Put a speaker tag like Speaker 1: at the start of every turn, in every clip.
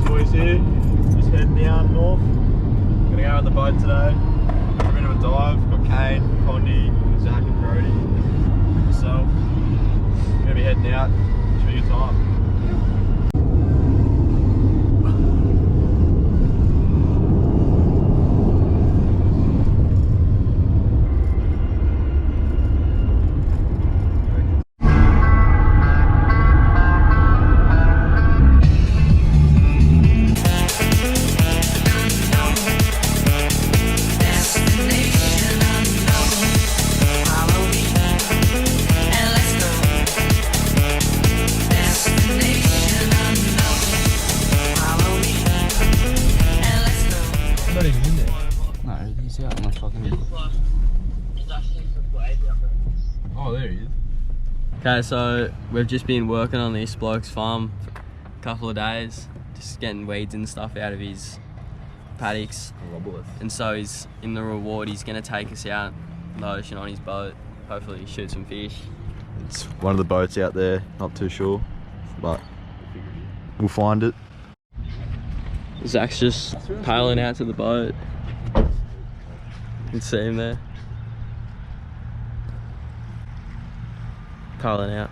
Speaker 1: those boys here. Just heading down north. Gonna go on the boat today. For a bit of a dive. Got Kane, Condi, Zach and Brody. Myself. Gonna be heading out. Should be a good time.
Speaker 2: Oh, there he is. Okay, so we've just been working on this bloke's farm for a couple of days, just getting weeds and stuff out of his paddocks. And so he's in the reward, he's gonna take us out in the ocean on his boat, hopefully shoot some fish.
Speaker 1: It's one of the boats out there, not too sure, but we'll find it.
Speaker 2: Zach's just paddling out to the boat. You can see him there. Paddling out.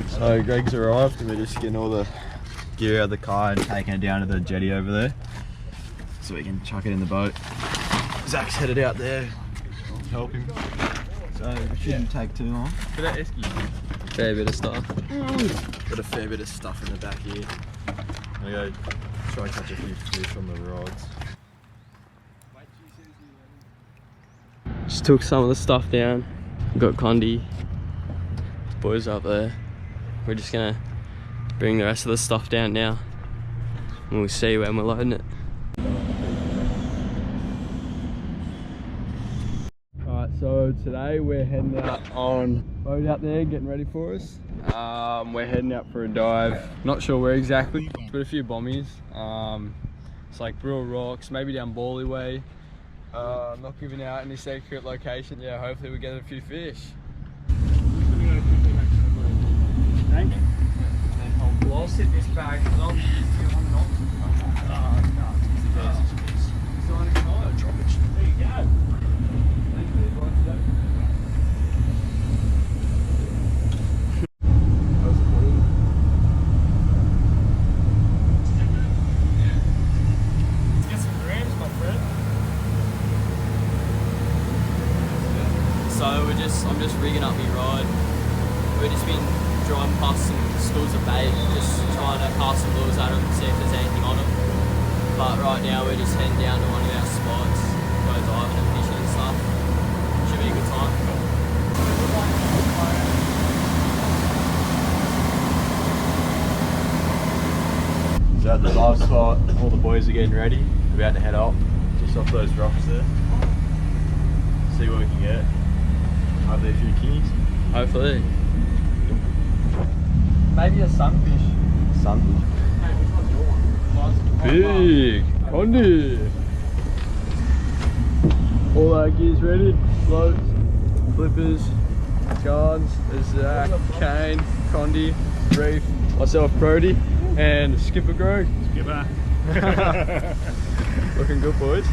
Speaker 1: So Greg's arrived and we're just getting all the gear out of the car and taking it down to the jetty over there so we can chuck it in the boat. Zach's headed out there to help him, so it shouldn't take too long.
Speaker 2: Fair bit of stuff.
Speaker 1: Got a fair bit of stuff in the back here. I'm gonna go try and catch a few fish on the rods.
Speaker 2: Just took some of the stuff down. Got Condi. Boys up there. We're just gonna bring the rest of the stuff down now. And we'll see when we're loading it. Alright, so today we're heading out on boat out there, getting ready for us. We're heading out for a dive. Not sure where exactly, but a few bommies. It's like Brill Rocks, maybe down Bawley Way. Not giving out any secret location. Yeah, hopefully we get a few fish.
Speaker 3: I'll sit this bag as long as you want not. Drop it. There you go. Thank you. Get some grams, my friend.
Speaker 2: So I'm just rigging up my rod. We've just been driving past some schools of bait, just trying to cast some lures at them, see if there's anything on them. But right now we're just heading down to one of our spots, go diving and fishing and stuff. Should be a good time.
Speaker 1: So at the dive spot, all the boys are getting ready. We're about to head up, just off those rocks there. See what we can get. Hopefully a few kingies.
Speaker 2: Hopefully.
Speaker 3: Maybe a sunfish.
Speaker 1: Sunfish.
Speaker 3: Hey, which one's your one?
Speaker 2: Big Condi. All our gear's ready. Floats, flippers, guards. There's Zach, Kane, Condi, Reef, myself, Brody, and Skipper Greg.
Speaker 1: Skipper.
Speaker 2: Looking good, boys.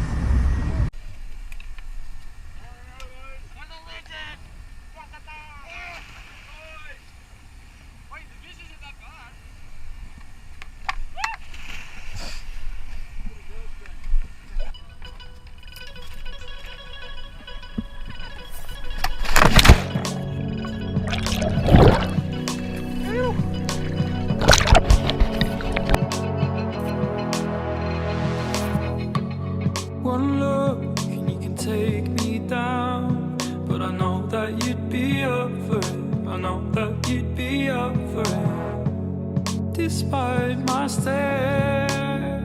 Speaker 4: One look and you can take me down, but I know that you'd be up for it. I know that you'd be up for it. Despite my stare,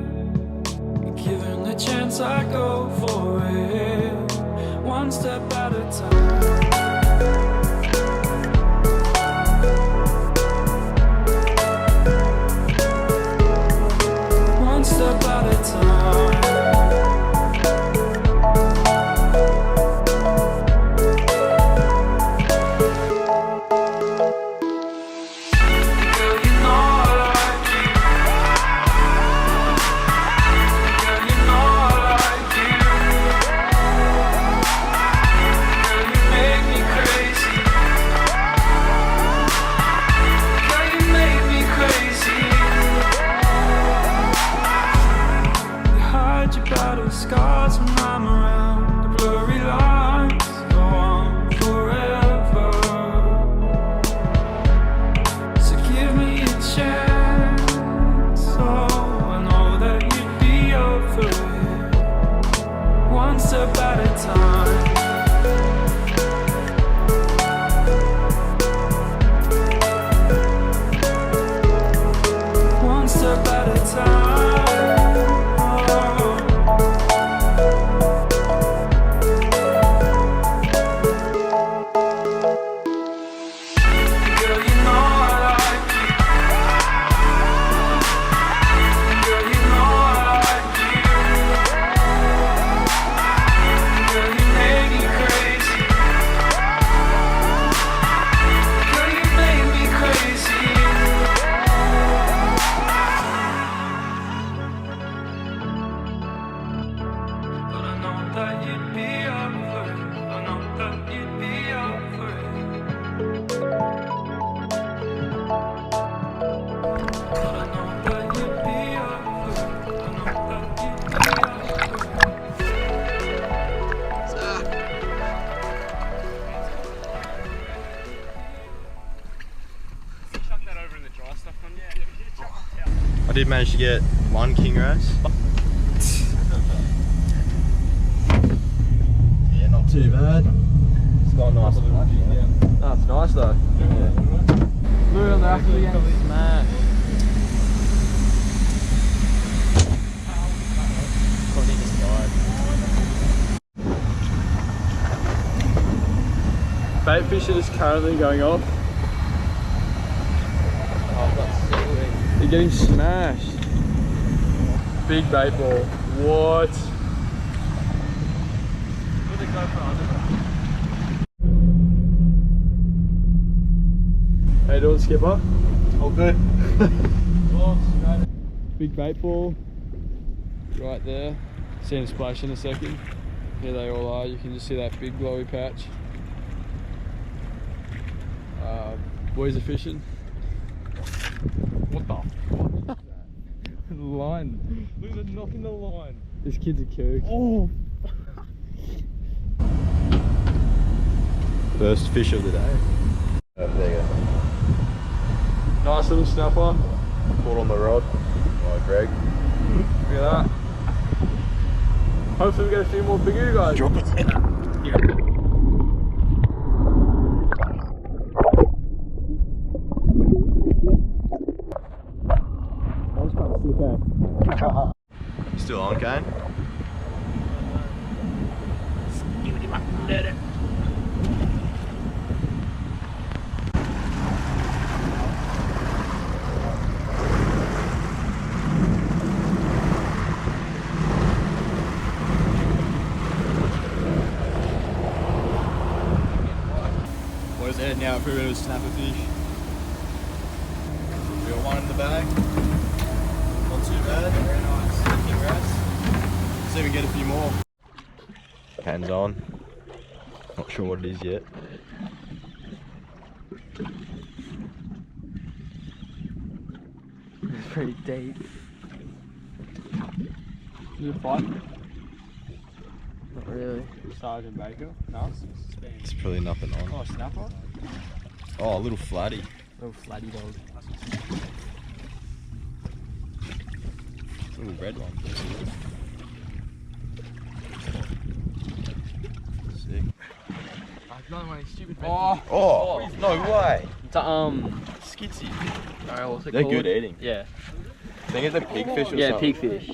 Speaker 4: given the chance I go for it. One step at a time. One step at a time. Girl, you know I like you. at a time. Girl, you know I like you. Girl, you know I like you. Girl, you make me crazy. Girl, you make me crazy. But I know that you'd be up for it. I know that you'd be up for it. But I know that you'd be up for it. I know that you'd be up for
Speaker 3: Chuck that over in the dry stuff one. Yeah.
Speaker 1: I did manage to get one king wrasse. Yeah, not too bad. It's got a nice flash.
Speaker 2: That's nice though. Blue on the rack again. Smash. Bait fishing is currently going off. They're getting smashed. Big bait ball. What? How you doing, skipper?
Speaker 1: All good.
Speaker 2: Big bait ball. Right there. See them splash in a second. Here they all are. You can just see that big glowy patch. Boys are fishing.
Speaker 3: What the?
Speaker 2: The line.
Speaker 3: Look at the knock in the line.
Speaker 2: This kid's a kook.
Speaker 3: Oh.
Speaker 1: First fish of the day. There you go.
Speaker 2: Nice little snapper.
Speaker 1: Caught on the rod. Oh, Greg.
Speaker 2: Look at that. Hopefully we get a few more bigger guys.
Speaker 1: Drop it. Still on, Kane? Boys are heading out for a bit of a snapper fish. We got one in the bag. Not too bad. Very nice. King wrasse. See if we can get a few more. Hands on. Not sure what it is yet.
Speaker 2: It's pretty deep. Is it a fight? Not really.
Speaker 3: Sergeant Baker. No.
Speaker 1: It's probably nothing on.
Speaker 3: Oh, snapper.
Speaker 1: Oh, a little flatty.
Speaker 2: Little flatty dog.
Speaker 1: Little red one. Sick.
Speaker 2: Another one of these stupid
Speaker 1: Oh, no way.
Speaker 2: It's
Speaker 1: Skitsy.
Speaker 2: what's it
Speaker 1: They're
Speaker 2: called?
Speaker 1: good eating.
Speaker 2: Yeah.
Speaker 1: I think it's a pigfish or
Speaker 2: Yeah,
Speaker 1: something.
Speaker 2: pigfish.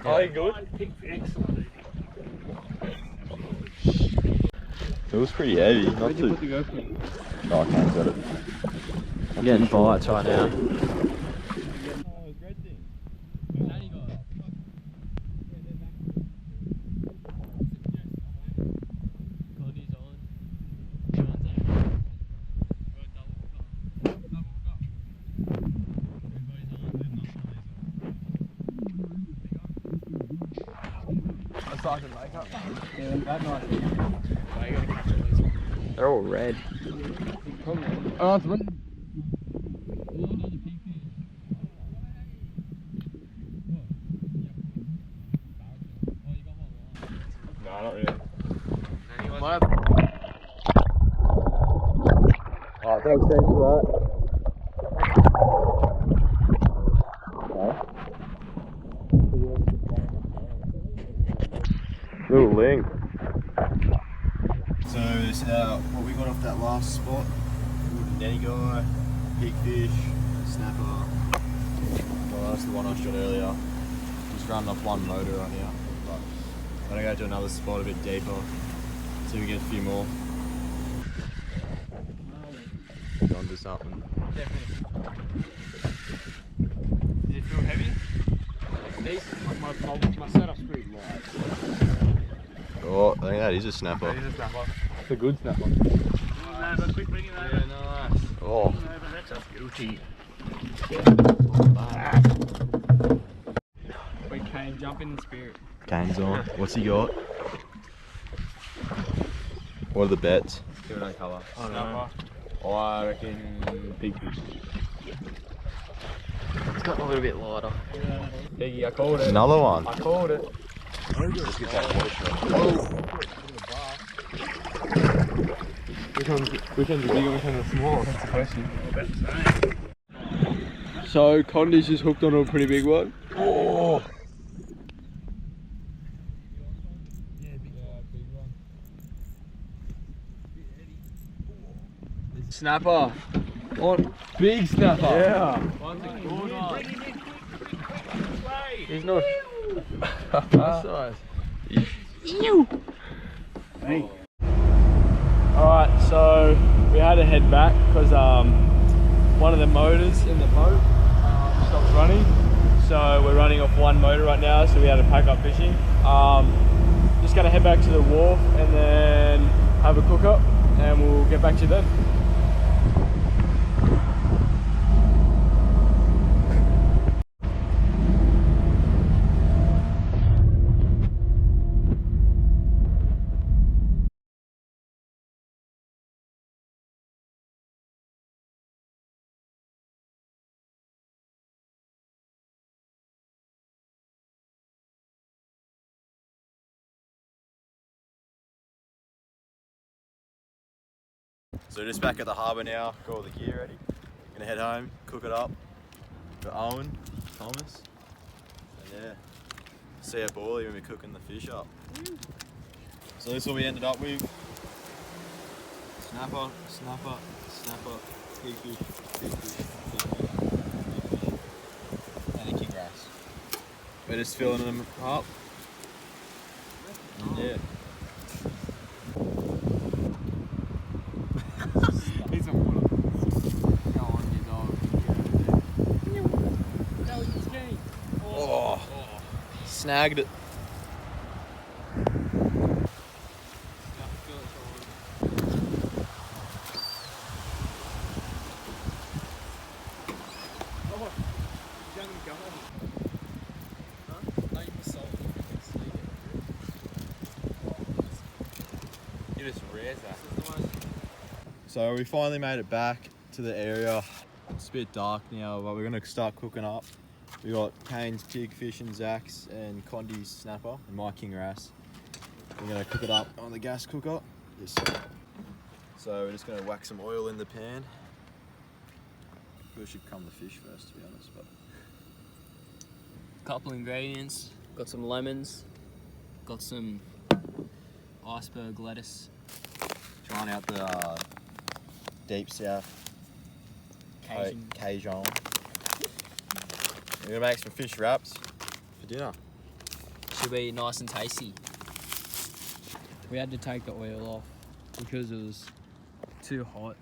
Speaker 3: Oh, you good?
Speaker 1: It was pretty heavy. Not
Speaker 2: Where'd you
Speaker 1: too.
Speaker 2: put the GoPro?
Speaker 1: Oh, I can't get it.
Speaker 2: I'm getting bites right now. They're all red. Oh, it's red.
Speaker 1: No, not really. Oh, thanks for that. Little ling. So this is what we got off that last spot. Nani guy, pigfish, snapper. Nice. was the one I shot earlier. Just running off one motor right now. But I'm gonna go to another spot a bit deeper, see if we get a few more. Onto something.
Speaker 2: Definitely. Does it feel heavy? Decent. My setup's pretty light.
Speaker 1: Oh, I think that is a snapper.
Speaker 2: That is a snapper. It's a good snapper.
Speaker 3: Quick, bring it over.
Speaker 2: Yeah, nice.
Speaker 1: Oh.
Speaker 3: That's a beauty.
Speaker 2: Wait, Kane, jump in the spirit.
Speaker 1: Kane's on. What's he got? What are the bets?
Speaker 2: Different colour.
Speaker 3: I don't know.
Speaker 2: Snapper. I reckon pigfish.
Speaker 3: It's got a little bit lighter.
Speaker 2: Piggy, I called it.
Speaker 1: Another one.
Speaker 2: I called it.
Speaker 1: Let's get that water shot.
Speaker 2: Which one's the bigger, which one's the small? That's the question. So Condi's just hooked onto a pretty big one.
Speaker 1: Oh.
Speaker 2: Snapper. On big snapper. Yeah.
Speaker 3: One's a good one.
Speaker 2: He's not this size. Hey. Alright, so we had to head back because one of the motors in the boat stopped running. So we're running off one motor right now, so we had to pack up fishing. Just gonna head back to the wharf and then have a cook up and we'll get back to you then.
Speaker 1: So just back at the harbour now, got all the gear ready. Gonna head home, cook it up for Owen, Thomas, and yeah, see our Bally when we're cooking the fish up. So this is what we ended up with. Snapper, snapper, snapper, pigfish, pigfish, pigfish, and a king wrasse. We're just filling them up. And yeah.
Speaker 2: Need some water. Go on, you dog. No, he's getting.
Speaker 1: Oh, snagged it.
Speaker 2: You just raise that.
Speaker 1: So we finally made it back to the area. It's a bit dark now, but we're gonna start cooking up. We got Kane's pigfish and Zach's and Condi's snapper and my king wrasse. We're gonna cook it up on the gas cooker. So we're just gonna whack some oil in the pan. We should come the fish first, to be honest. But
Speaker 3: Couple ingredients. Got some lemons. Got some iceberg lettuce.
Speaker 1: trying out the deep south Cajun. We're gonna make some fish wraps for dinner.
Speaker 3: Should be nice and tasty.
Speaker 2: We had to take the oil off because it was too hot.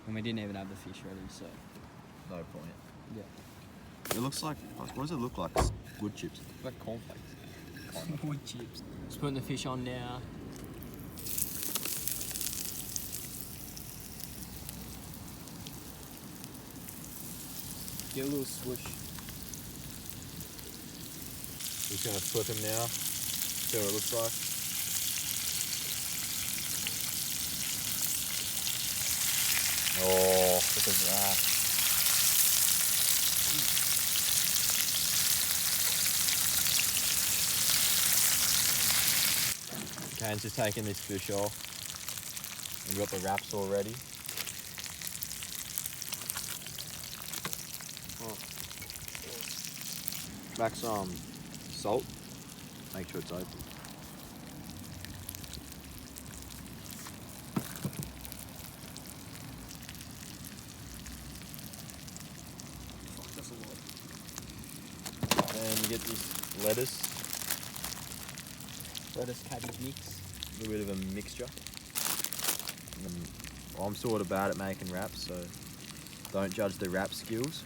Speaker 2: And we didn't even have the fish ready, so.
Speaker 1: No point.
Speaker 2: Yeah.
Speaker 1: It looks like, what does it look like? Wood chips.
Speaker 2: Like cornflakes.
Speaker 3: Wood chips. Just putting the fish on now.
Speaker 2: Get a little swoosh.
Speaker 1: Just gonna flip him now. See what it looks like. Oh, look at that. Kane's just taking this fish off. And we've got the wraps all ready. Back some salt. Make sure it's open.
Speaker 3: Fuck, that's a lot.
Speaker 1: gonna get this lettuce,
Speaker 3: cabbage mix.
Speaker 1: a little bit of a mixture. And then I'm sort of bad at making wraps, so don't judge the wrap skills,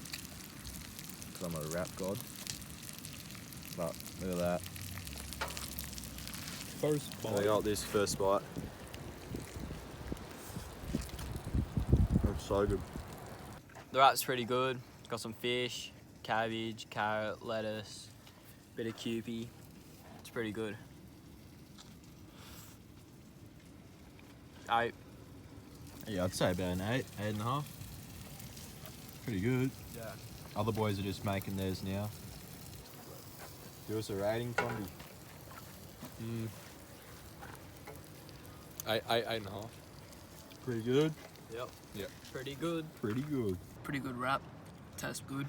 Speaker 1: because I'm not a wrap god. But look at that.
Speaker 2: First
Speaker 1: So I got this first bite. It's so good.
Speaker 3: The wrap's pretty good. It's got some fish, cabbage, carrot, lettuce, bit of Kewpie. It's pretty good.
Speaker 1: Yeah, I'd say about an 8, 8.5. Pretty good.
Speaker 2: Yeah.
Speaker 1: Other boys are just making theirs now. Give us a rating, Condi.
Speaker 2: 8.5.
Speaker 1: Pretty good.
Speaker 3: Yep.
Speaker 2: Yeah.
Speaker 3: Pretty good.
Speaker 1: Pretty good.
Speaker 3: Pretty good wrap. Tastes good.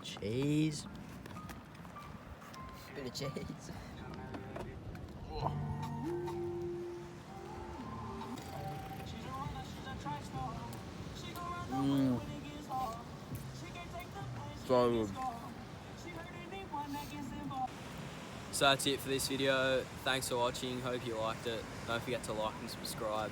Speaker 3: Cheese. Bit of cheese.
Speaker 2: So good.
Speaker 3: So that's it for this video. Thanks for watching. Hope you liked it. Don't forget to like and subscribe.